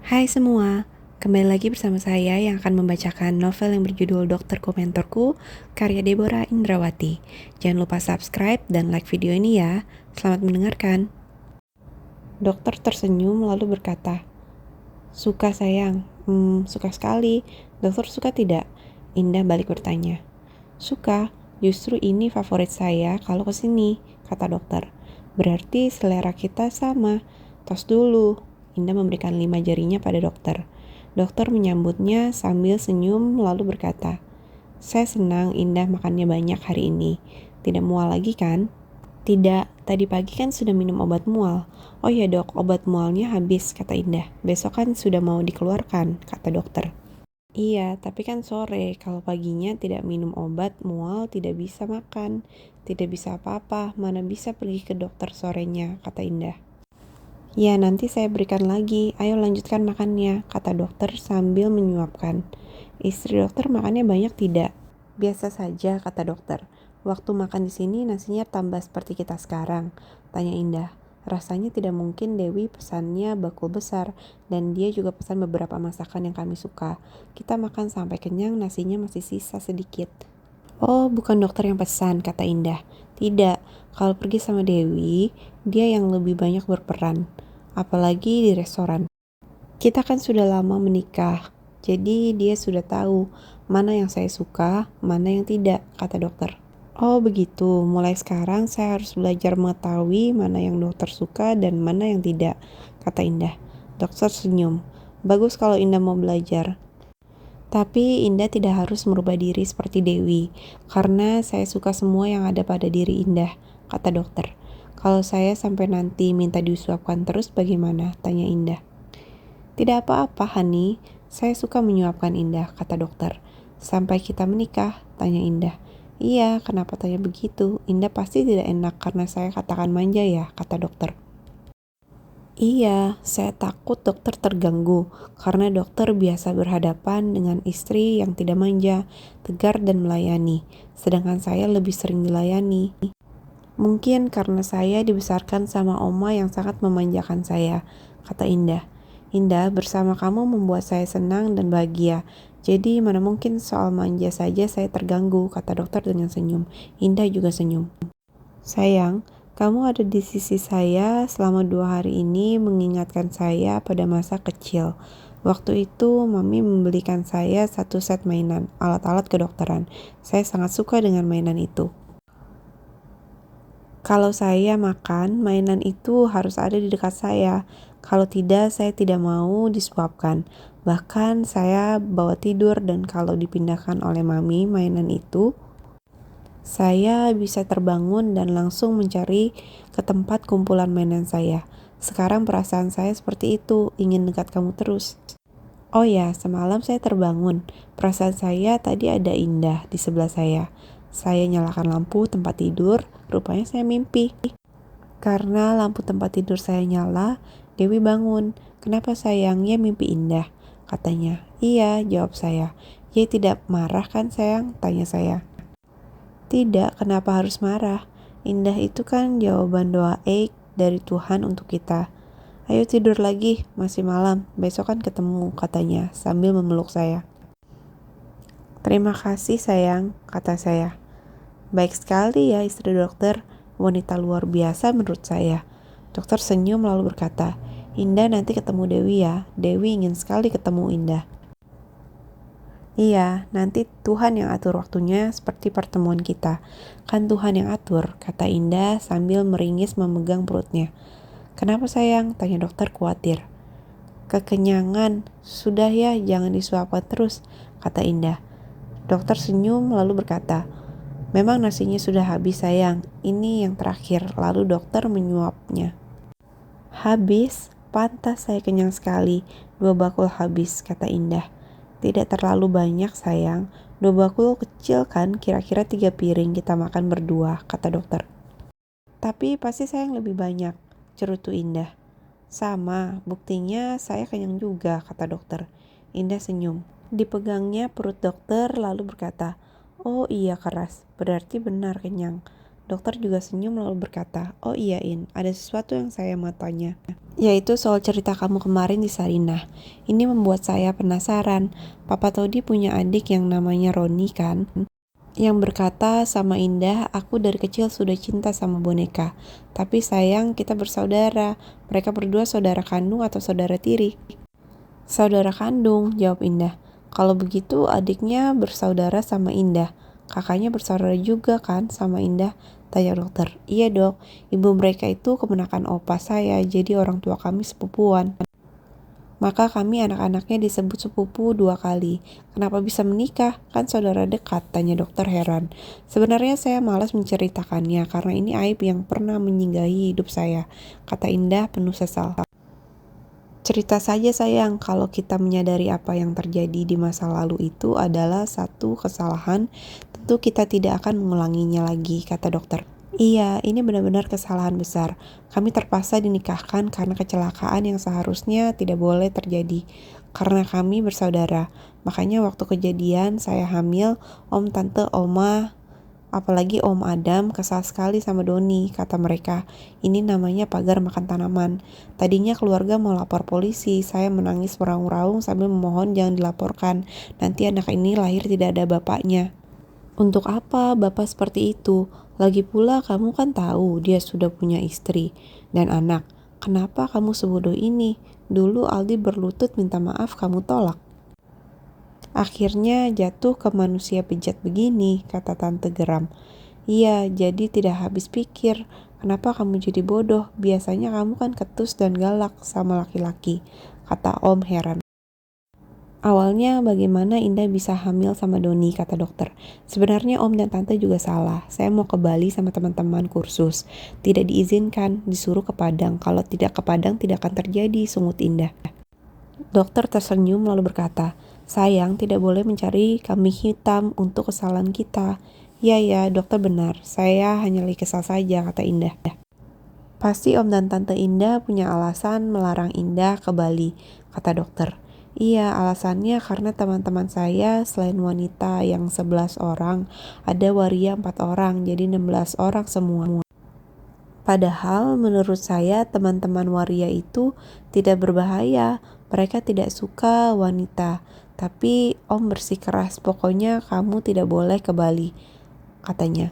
Hai semua, kembali lagi bersama saya yang akan membacakan novel yang berjudul Dokter Komentorku, karya Deborah Indrawati. Jangan lupa subscribe dan like video ini ya. Selamat mendengarkan. Dokter tersenyum lalu berkata, "Suka sayang, suka sekali. Dokter suka tidak?" Indah balik bertanya. "Suka, justru ini favorit saya kalau kesini," kata dokter. "Berarti selera kita sama. Tos dulu." Indah memberikan 5 jarinya pada dokter. Dokter menyambutnya sambil senyum lalu berkata, "Saya senang Indah makannya banyak hari ini. Tidak mual lagi kan?" "Tidak, tadi pagi kan sudah minum obat mual." "Oh ya dok, obat mualnya habis," kata Indah. "Besok kan sudah mau dikeluarkan," kata dokter. "Iya, tapi kan sore. Kalau paginya tidak minum obat mual, tidak bisa makan. Tidak bisa apa-apa, mana bisa pergi ke dokter sorenya," kata Indah. "Ya, nanti saya berikan lagi. Ayo lanjutkan makannya," kata dokter sambil menyuapkan. "Istri dokter makannya banyak tidak?" "Biasa saja," kata dokter. "Waktu makan di sini nasinya tambah seperti kita sekarang," tanya Indah. "Rasanya tidak mungkin Dewi pesannya bakul besar, dan dia juga pesan beberapa masakan yang kami suka. Kita makan sampai kenyang, nasinya masih sisa sedikit." "Oh, bukan dokter yang pesan," kata Indah. "Tidak, kalau pergi sama Dewi, dia yang lebih banyak berperan. Apalagi di restoran. Kita kan sudah lama menikah, jadi dia sudah tahu mana yang saya suka, mana yang tidak," kata dokter. "Oh begitu, mulai sekarang saya harus belajar mengetahui mana yang dokter suka dan mana yang tidak," kata Indah. Dokter senyum. "Bagus kalau Indah mau belajar. Tapi Indah tidak harus merubah diri seperti Dewi, karena saya suka semua yang ada pada diri Indah," kata dokter. "Kalau saya sampai nanti minta disuapkan terus bagaimana?" tanya Indah. "Tidak apa-apa, Hani. Saya suka menyuapkan Indah," kata dokter. "Sampai kita menikah?" tanya Indah. "Iya, kenapa tanya begitu? Indah pasti tidak enak karena saya katakan manja ya," kata dokter. "Iya, saya takut dokter terganggu, karena dokter biasa berhadapan dengan istri yang tidak manja, tegar dan melayani, sedangkan saya lebih sering dilayani. Mungkin karena saya dibesarkan sama oma yang sangat memanjakan saya," kata Indah. "Indah, bersama kamu membuat saya senang dan bahagia. Jadi mana mungkin soal manja saja saya terganggu," kata dokter dengan senyum. Indah juga senyum. "Sayang, kamu ada di sisi saya selama 2 hari ini mengingatkan saya pada masa kecil. Waktu itu Mami membelikan saya 1 set mainan, alat-alat kedokteran. Saya sangat suka dengan mainan itu. Kalau saya makan, mainan itu harus ada di dekat saya. Kalau tidak, saya tidak mau disuapkan. Bahkan saya bawa tidur dan kalau dipindahkan oleh Mami mainan itu, saya bisa terbangun dan langsung mencari ke tempat kumpulan mainan saya. Sekarang perasaan saya seperti itu, ingin dekat kamu terus. Oh ya, semalam saya terbangun. Perasaan saya tadi ada Indah di sebelah saya. Saya nyalakan lampu tempat tidur, rupanya saya mimpi. Karena lampu tempat tidur saya nyala, Dewi bangun. "Kenapa sayangnya mimpi Indah?" katanya. "Iya," jawab saya. "Ya tidak marah kan sayang?" tanya saya. "Tidak, kenapa harus marah? Indah itu kan jawaban doa Eik dari Tuhan untuk kita. Ayo tidur lagi, masih malam, besok kan ketemu," katanya sambil memeluk saya. "Terima kasih sayang," kata saya. "Baik sekali ya istri dokter, wanita luar biasa menurut saya." Dokter senyum lalu berkata, "Indah nanti ketemu Dewi ya, Dewi ingin sekali ketemu Indah." "Iya, nanti Tuhan yang atur waktunya seperti pertemuan kita. Kan Tuhan yang atur," kata Indah sambil meringis memegang perutnya. "Kenapa sayang?" tanya dokter khawatir. "Kekenyangan, sudah ya jangan disuapkan terus," kata Indah. Dokter senyum lalu berkata, "Memang nasinya sudah habis sayang, ini yang terakhir." Lalu dokter menyuapnya. "Habis? Pantas saya kenyang sekali, 2 bakul habis," kata Indah. "Tidak terlalu banyak sayang, 2 bakul kecil kan, kira-kira 3 piring kita makan berdua," kata dokter. "Tapi pasti sayang lebih banyak," cerutu Indah. "Sama, buktinya saya kenyang juga," kata dokter. Indah senyum. Dipegangnya perut dokter lalu berkata, "Oh iya keras, berarti benar kenyang." Dokter juga senyum lalu berkata, "Oh iya In, ada sesuatu yang saya mau tanya. Yaitu soal cerita kamu kemarin di Sarinah. Ini membuat saya penasaran. Papa Todi punya adik yang namanya Roni kan? Yang berkata sama Indah, aku dari kecil sudah cinta sama boneka. Tapi sayang kita bersaudara. Mereka berdua saudara kandung atau saudara tiri?" "Saudara kandung," jawab Indah. "Kalau begitu adiknya bersaudara sama Indah. Kakaknya bersaudara juga kan sama Indah?" tanya dokter. "Iya dok, ibu mereka itu keponakan opa saya, jadi orang tua kami sepupuan. Maka kami anak-anaknya disebut sepupu 2 kali. Kenapa bisa menikah? Kan saudara dekat," tanya dokter heran. "Sebenarnya saya malas menceritakannya karena ini aib yang pernah menyinggahi hidup saya," kata Indah penuh sesal. "Cerita saja sayang, kalau kita menyadari apa yang terjadi di masa lalu itu adalah satu kesalahan, tentu kita tidak akan mengulanginya lagi," kata dokter. "Iya, ini benar-benar kesalahan besar. Kami terpaksa dinikahkan karena kecelakaan yang seharusnya tidak boleh terjadi. Karena kami bersaudara. Makanya waktu kejadian saya hamil, om, tante, oma, apalagi Om Adam kesal sekali sama Doni," kata mereka. "Ini namanya pagar makan tanaman. Tadinya keluarga mau lapor polisi. Saya menangis meraung-raung sambil memohon jangan dilaporkan. Nanti anak ini lahir tidak ada bapaknya." "Untuk apa bapak seperti itu? Lagi pula kamu kan tahu dia sudah punya istri dan anak. Kenapa kamu sebodoh ini? Dulu Aldi berlutut minta maaf kamu tolak. Akhirnya jatuh ke manusia bejat begini," kata tante geram. "Iya, jadi tidak habis pikir. Kenapa kamu jadi bodoh? Biasanya kamu kan ketus dan galak sama laki-laki," kata Om heran. "Awalnya bagaimana Indah bisa hamil sama Doni," kata dokter. "Sebenarnya Om dan Tante juga salah. Saya mau ke Bali sama teman-teman kursus. Tidak diizinkan, disuruh ke Padang. Kalau tidak ke Padang tidak akan terjadi," sungut Indah. Dokter tersenyum lalu berkata, "Sayang, tidak boleh mencari kambing hitam untuk kesalahan kita." "Ya, ya, dokter benar. Saya hanya lagi kesal saja," kata Indah. "Pasti Om dan Tante Indah punya alasan melarang Indah ke Bali," kata dokter. "Iya, alasannya karena teman-teman saya selain wanita yang 11 orang, ada waria 4 orang, jadi 16 orang semua. Padahal menurut saya teman-teman waria itu tidak berbahaya. Mereka tidak suka wanita. Tapi Om bersikeras, pokoknya kamu tidak boleh ke Bali," katanya.